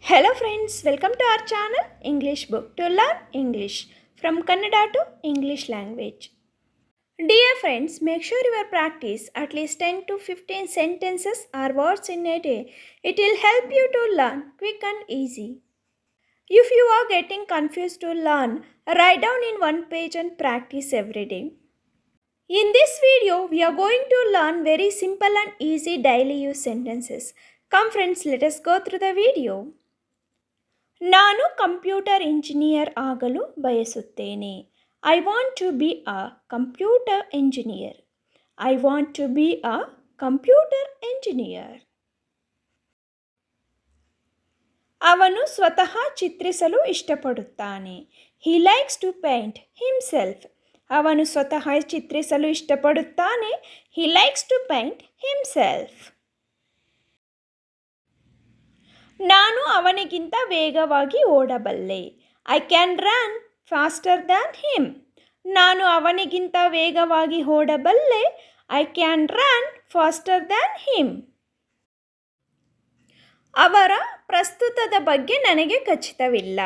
Hello friends, welcome to our channel English Book to learn English from Kannada to English language. Dear friends, make sure you practice at least 10 to 15 sentences or words in a day. It will help you to learn quick and easy. If you are getting confused to learn, write down in one page and practice every day. In this video, we are going to learn very simple and easy daily use sentences. Come friends, let us go through the video. ನಾನು computer engineer ಆಗಲು ಬಯಸುತ್ತೇನೆ. I want to be a computer engineer. I want to be a computer engineer. ಅವನು ಸ್ವತಃ ಚಿತ್ರಿಸಲು ಇಷ್ಟಪಡುತ್ತಾನೆ. He likes to paint himself. ಅವನು ಸ್ವತಃ ಚಿತ್ರಿಸಲು ಇಷ್ಟಪಡುತ್ತಾನೆ. He likes to paint himself. ನಾನು ಅವನಿಗಿಂತ ವೇಗವಾಗಿ ಓಡಬಲ್ಲೆ. I can run faster than him. ನಾನು ಅವನಿಗಿಂತ ವೇಗವಾಗಿ ಓಡಬಲ್ಲೆ. I can run faster than him. ಅವರ ಪ್ರಸ್ತುತದ ಬಗ್ಗೆ ನನಗೆ ಖಚಿತವಿಲ್ಲ.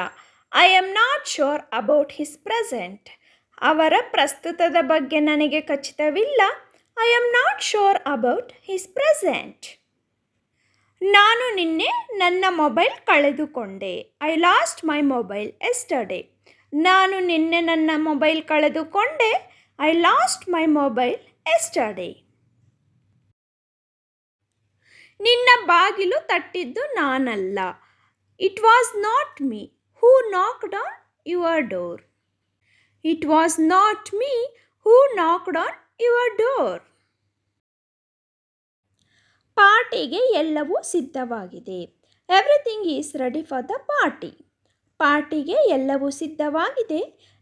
I am not sure about his present. ಅವರ ಪ್ರಸ್ತುತದ ಬಗ್ಗೆ ನನಗೆ ಖಚಿತವಿಲ್ಲ. I am not sure about his present. ನಾನು ನಿನ್ನೆ ನನ್ನ ಮೊಬೈಲ್ ಕಳೆದುಕೊಂಡೆ. I lost my mobile yesterday. ನಾನು ನಿನ್ನೆ ನನ್ನ ಮೊಬೈಲ್ ಕಳೆದುಕೊಂಡೆ. I lost my mobile yesterday. ನಿನ್ನ ಬಾಗಿಲು ತಟ್ಟಿದ್ದು ನಾನಲ್ಲ. It was not me who knocked on your door. It was not me who knocked on your door. ಪಾರ್ಟಿಗೆ ಎಲ್ಲವೂ ಸಿದ್ಧವಾಗಿದೆ. Everything is ready for the party. ಪಾರ್ಟಿಗೆ ಎಲ್ಲವೂ ಸಿದ್ಧವಾಗಿದೆ.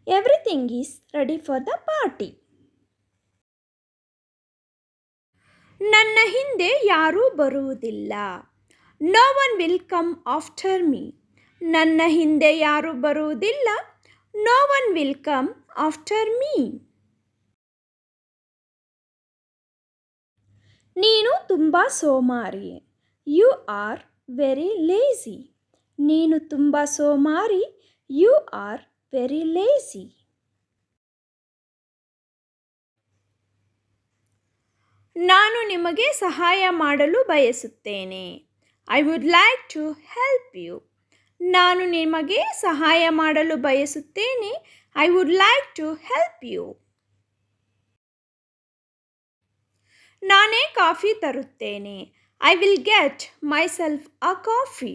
Everything is ready for the party. ನನ್ನ ಹಿಂದೆ ಯಾರೂ ಬರುವುದಿಲ್ಲ. No one will come after me. ನನ್ನ ಹಿಂದೆ ಯಾರೂ ಬರುವುದಿಲ್ಲ. No one will come after me. ನೀನು ತುಂಬ ಸೋಮಾರಿ. You are very lazy. ನೀನು ತುಂಬ ಸೋಮಾರಿ. You are very lazy. ನಾನು ನಿಮಗೆ ಸಹಾಯ ಮಾಡಲು ಬಯಸುತ್ತೇನೆ. I would like to help you. ನಾನು ನಿಮಗೆ ಸಹಾಯ ಮಾಡಲು ಬಯಸುತ್ತೇನೆ. I would like to help you. ನಾನೇ ಕಾಫಿ ತರುತ್ತೇನೆ. I will get myself a coffee.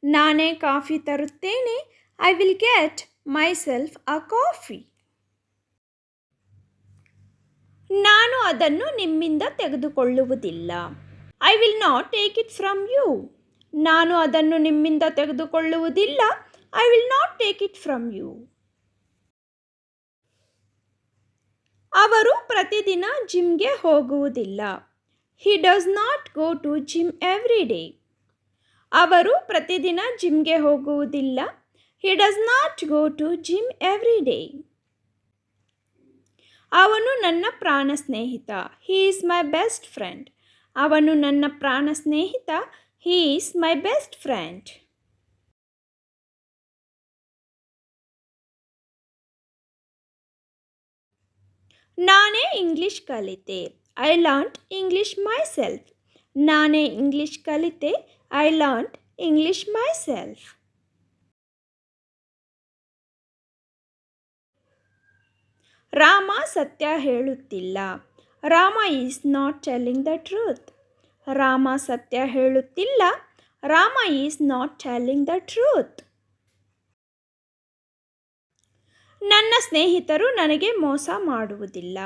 ನಾನೇ ಕಾಫಿ ತರುತ್ತೇನೆ. I will get myself a coffee. ನಾನು ಅದನ್ನು ನಿಮ್ಮಿಂದ ತೆಗೆದುಕೊಳ್ಳುವುದಿಲ್ಲ. I will not take it from you. ನಾನು ಅದನ್ನು ನಿಮ್ಮಿಂದ ತೆಗೆದುಕೊಳ್ಳುವುದಿಲ್ಲ. I will not take it from you. ಅವರು ಪ್ರತಿದಿನ ಜಿಮ್ಗೆ ಹೋಗುವುದಿಲ್ಲ. He does not go to gym every day. ಅವರು ಪ್ರತಿದಿನ ಜಿಮ್ಗೆ ಹೋಗುವುದಿಲ್ಲ. He does not go to gym every day. ಅವನು ನನ್ನ ಪ್ರಾಣ ಸ್ನೇಹಿತ. He is my best friend. ಅವನು ನನ್ನ ಪ್ರಾಣ ಸ್ನೇಹಿತ. He is my best friend. ನಾನೇ ಇಂಗ್ಲಿಷ್ ಕಲಿತೆ. I learned English myself. ನಾನೇ ಇಂಗ್ಲಿಷ್ ಕಲಿತೆ. I learned English myself. Rama ಸತ್ಯ ಹೇಳುತ್ತಿಲ್ಲ. Rama is not telling the truth. Rama ಸತ್ಯ ಹೇಳುತ್ತಿಲ್ಲ. Rama is not telling the truth. ನನ್ನ ಸ್ನೇಹಿತರು ನನಗೆ ಮೋಸ ಮಾಡುವುದಿಲ್ಲ.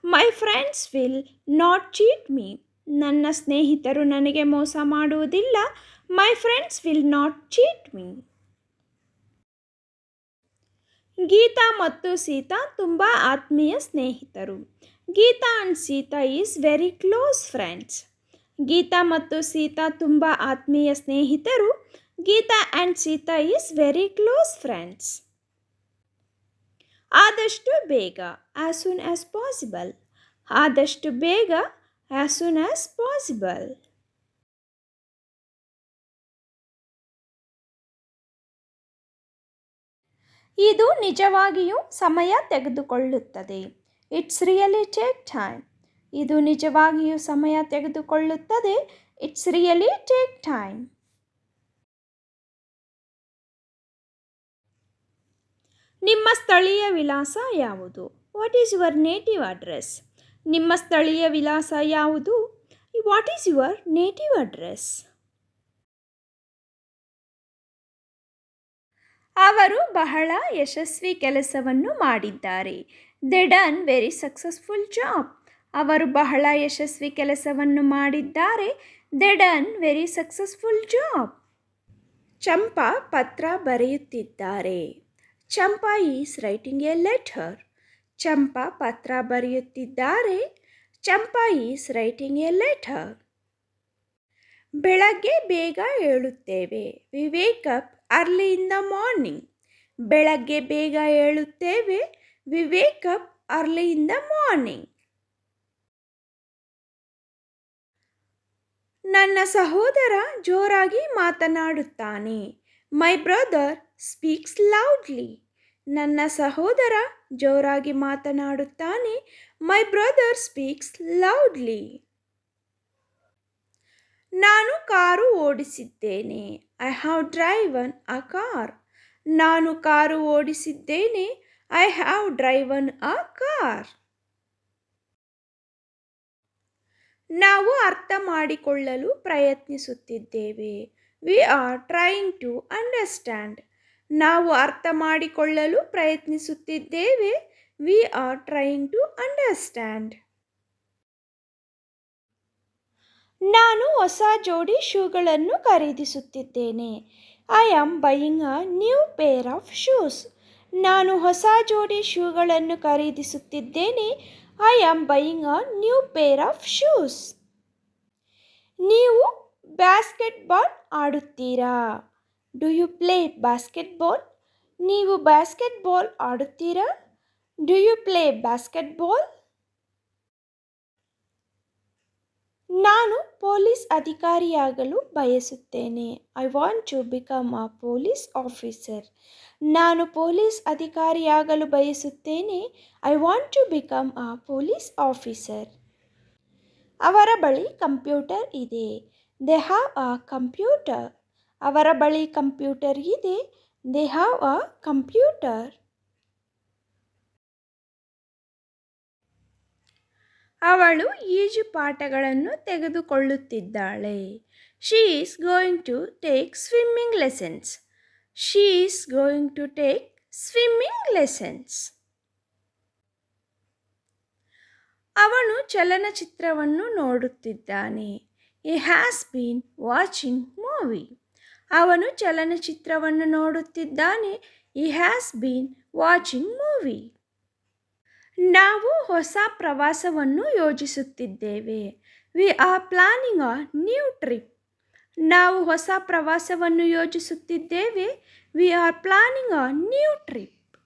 My friends will not cheat me. ನನ್ನ ಸ್ನೇಹಿತರು ನನಗೆ ಮೋಸ ಮಾಡುವುದಿಲ್ಲ. My friends will not cheat me. Geeta ಮತ್ತು ಸೀತಾ ತುಂಬ ಆತ್ಮೀಯ ಸ್ನೇಹಿತರು. Geeta and Sita is very close friends. Geeta ಮತ್ತು ಸೀತಾ ತುಂಬ ಆತ್ಮೀಯ ಸ್ನೇಹಿತರು. Geeta and Sita is very close friends. ಆದಷ್ಟು ಬೇಗ. As soon as possible. ಆದಷ್ಟು ಬೇಗ. As soon as possible. ಇದು ನಿಜವಾಗಿಯೂ ಸಮಯ ತೆಗೆದುಕೊಳ್ಳುತ್ತದೆ. It's really take time. ಇದು ನಿಜವಾಗಿಯೂ ಸಮಯ ತೆಗೆದುಕೊಳ್ಳುತ್ತದೆ. It's really take time. ನಿಮ್ಮ ಸ್ಥಳೀಯ ವಿಳಾಸ ಯಾವುದು? What is your native address? ನಿಮ್ಮ ಸ್ಥಳೀಯ ವಿಳಾಸ ಯಾವುದು? What is your native address? ಅವರು ಬಹಳ ಯಶಸ್ವಿ ಕೆಲಸವನ್ನು ಮಾಡಿದ್ದಾರೆ. They done very successful job. ಅವರು ಬಹಳ ಯಶಸ್ವಿ ಕೆಲಸವನ್ನು ಮಾಡಿದ್ದಾರೆ. They done very successful job. Champa ಪತ್ರ ಬರೆಯುತ್ತಿದ್ದಾರೆ. Champa is writing a letter. Champa ಪತ್ರ ಬರೆಯುತ್ತಿದ್ದಾರೆ. Champa is writing a letter. ಬೆಳಗ್ಗೆ ಬೇಗ ಏಳುತ್ತೇವೆ. We wake up early in the morning. ಬೆಳಗ್ಗೆ ಬೇಗ ಏಳುತ್ತೇವೆ. We wake up early in the morning. ನನ್ನ ಸಹೋದರ ಜೋರಾಗಿ ಮಾತನಾಡುತ್ತಾನೆ. My brother speaks loudly. ನನ್ನ ಸಹೋದರ ಜೋರಾಗಿ ಮಾತನಾಡುತ್ತಾನೆ. My brother speaks loudly. ನಾನು ಕಾರು ಓಡಿಸಿದ್ದೇನೆ. I have driven a car. ನಾನು ಕಾರು ಓಡಿಸಿದ್ದೇನೆ. I have driven a car. ನಾವು ಅರ್ಥ ಮಾಡಿಕೊಳ್ಳಲು ಪ್ರಯತ್ನಿಸುತ್ತಿದ್ದೇವೆ. We are trying to understand. ನಾವು ಅರ್ಥ ಮಾಡಿಕೊಳ್ಳಲು ಪ್ರಯತ್ನಿಸುತ್ತಿದ್ದೇವೆ. We are trying to understand. ನಾನು ಹೊಸ ಜೋಡಿ ಶೂಗಳನ್ನು ಖರೀದಿಸುತ್ತಿದ್ದೇನೆ. I am buying a new pair of shoes. ನಾನು ಹೊಸ ಜೋಡಿ ಶೂಗಳನ್ನು ಖರೀದಿಸುತ್ತಿದ್ದೇನೆ. I am buying a new pair of shoes. ನೀವು ಬ್ಯಾಸ್ಕೆಟ್ಬಾಲ್ ಆಡುತ್ತೀರಾ? Do you play basketball? ನೀವು ಬಾಸ್ಕೆಟ್ಬಾಲ್ ಆಡುತ್ತೀರಾ? Do you play basketball? ನಾನು ಪೊಲೀಸ್ ಅಧಿಕಾರಿಯಾಗಲು ಬಯಸುತ್ತೇನೆ. I want to become a police officer. ನಾನು ಪೊಲೀಸ್ ಅಧಿಕಾರಿಯಾಗಲು ಬಯಸುತ್ತೇನೆ. I want to become a police officer. ಅವರ ಬಳಿ ಕಂಪ್ಯೂಟರ್ ಇದೆ. They have a computer. ಅವರ ಬಳಿ ಕಂಪ್ಯೂಟರ್ ಇದೆ. They have a computer. ಅವಳು ಈಜುಪಾಠಗಳನ್ನು ತೆಗೆದುಕೊಳ್ಳುತ್ತಿದ್ದಾಳೆ. She is going to take swimming lessons. She is going to take swimming lessons. ಅವನು ಚಲನಚಿತ್ರವನ್ನು ನೋಡುತ್ತಿದ್ದಾನೆ. He has been watching movie. ಅವನು ಚಲನಚಿತ್ರವನ್ನು ನೋಡುತ್ತಿದ್ದಾನೆ. He has been watching movie. ನಾವು ಹೊಸ ಪ್ರವಾಸವನ್ನು ಯೋಜಿಸುತ್ತಿದ್ದೇವೆ. We are planning a new trip. ನಾವು ಹೊಸ ಪ್ರವಾಸವನ್ನು ಯೋಜಿಸುತ್ತಿದ್ದೇವೆ. We are planning a new trip.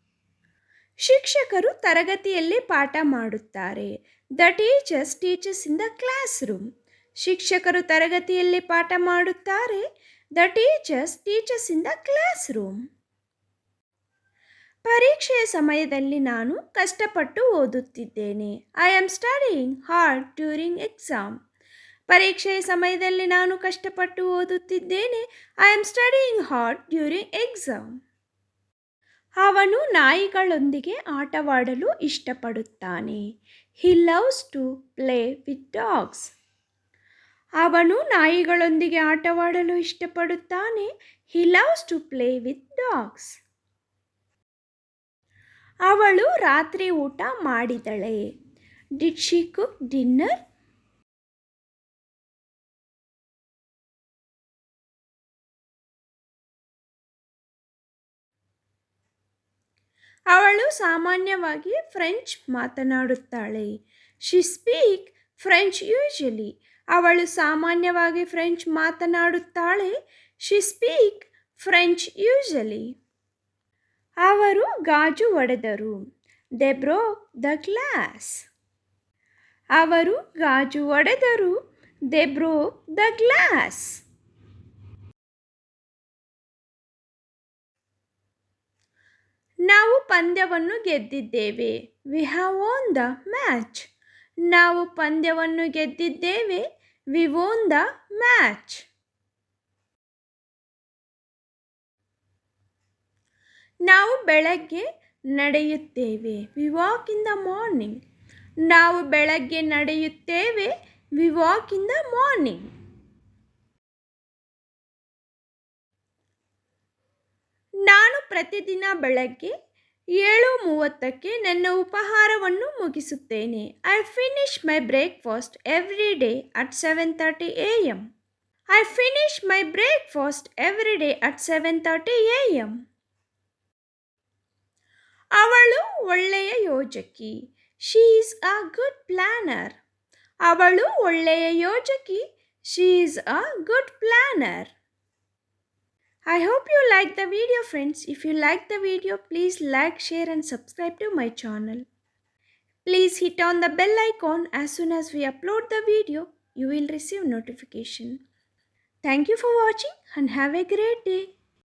ಶಿಕ್ಷಕರು ತರಗತಿಯಲ್ಲಿ ಪಾಠ ಮಾಡುತ್ತಾರೆ. The teachers teaches in the classroom. ಶಿಕ್ಷಕರು ತರಗತಿಯಲ್ಲಿ ಪಾಠ ಮಾಡುತ್ತಾರೆ. The teachers teaches in the classroom. ಪರೀಕ್ಷೆಯ ಸಮಯದಲ್ಲಿ ನಾನು ಕಷ್ಟಪಟ್ಟು ಓದುತ್ತಿದ್ದೇನೆ. I am studying hard during exam. ಪರೀಕ್ಷೆಯ ಸಮಯದಲ್ಲಿ ನಾನು ಕಷ್ಟಪಟ್ಟು ಓದುತ್ತಿದ್ದೇನೆ. I am studying hard during exam. ಅವನು ನಾಯಿಗಳೊಂದಿಗೆ ಆಟವಾಡಲು ಇಷ್ಟಪಡುತ್ತಾನೆ. He loves to play with dogs. ಅವನು ನಾಯಿಗಳೊಂದಿಗೆ ಆಟವಾಡಲು ಇಷ್ಟಪಡುತ್ತಾನೆ. He loves to play with dogs. ಅವಳು ರಾತ್ರಿ ಊಟ ಮಾಡಿದಳೆ. Did she cook dinner? ಅವಳು ಸಾಮಾನ್ಯವಾಗಿ ಫ್ರೆಂಚ್ ಮಾತನಾಡುತ್ತಾಳೆ. She speak French usually. ಅವಳು ಸಾಮಾನ್ಯವಾಗಿ ಫ್ರೆಂಚ್ ಮಾತನಾಡುತ್ತಾಳೆ. She speak French usually. ಅವರು ಗಾಜು ಒಡೆದರು. They broke the glass. ಅವರು ಗಾಜು ಒಡೆದರು. They broke the glass. ನಾವು ಪಂದ್ಯವನ್ನು ಗೆದ್ದಿದ್ದೇವೆ. We have won the match. ನಾವು ಪಂದ್ಯವನ್ನು ಗೆದ್ದಿದ್ದೇವೆ. We won the match. ನಾವು ಬೆಳಗ್ಗೆ ನಡೆಯುತ್ತೇವೆ. We walk in the morning. ನಾವು ಬೆಳಗ್ಗೆ ನಡೆಯುತ್ತೇವೆ. We walk in the morning. ನಾನು ಪ್ರತಿದಿನ ಬೆಳಗ್ಗೆ 7:30ಕ್ಕೆ ನನ್ನ ಉಪಹಾರವನ್ನು ಮುಗಿಸುತ್ತೇನೆ. I finish my breakfast every day at 7:30 AM. I finish my breakfast every day at 7:30 AM. ಅವಳು ಒಳ್ಳೆಯ ಯೋಜಕಿ. She is a good planner. ಅವಳು ಒಳ್ಳೆಯ ಯೋಜಕಿ. She is a good planner. I hope you like the video, friends. If you like the video, please like, share and subscribe to my channel. Please hit on the bell icon. As soon as we upload the video, you will receive notification. Thank you for watching and have a great day.